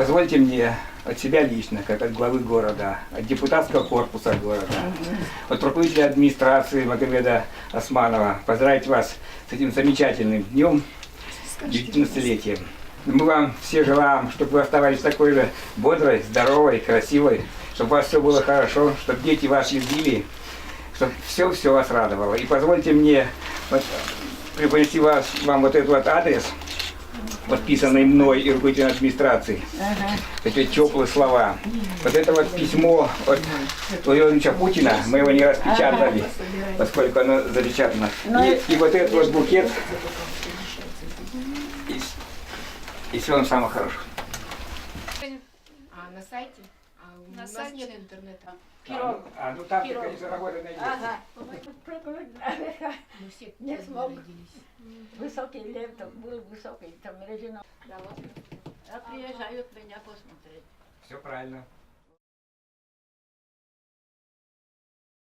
Позвольте мне от себя лично, как от главы города, от депутатского корпуса города, от руководителя администрации Магомеда Османова поздравить вас с этим замечательным днем, 19-летием. Мы вам все желаем, чтобы вы оставались такой же бодрой, здоровой, красивой, чтобы у вас все было хорошо, чтобы дети вас любили, чтобы все вас радовало. И позвольте мне преподнести вам вот этот вот адрес, подписанный мной и руководителем администрации. Такие теплые слова. Вот это вот письмо от Владимира Владимировича Путина, мы его не распечатали, поскольку оно запечатано. И вот этот вот букет. И всего вам самого хорошего. А на сайте? У нас нет интернета. Ну там ты, конечно, работа найдется. Ага. Мы все Не смог. родились. Высокий лев, там был высокий, там режим. Да, вот. А приезжают меня посмотреть. Все правильно.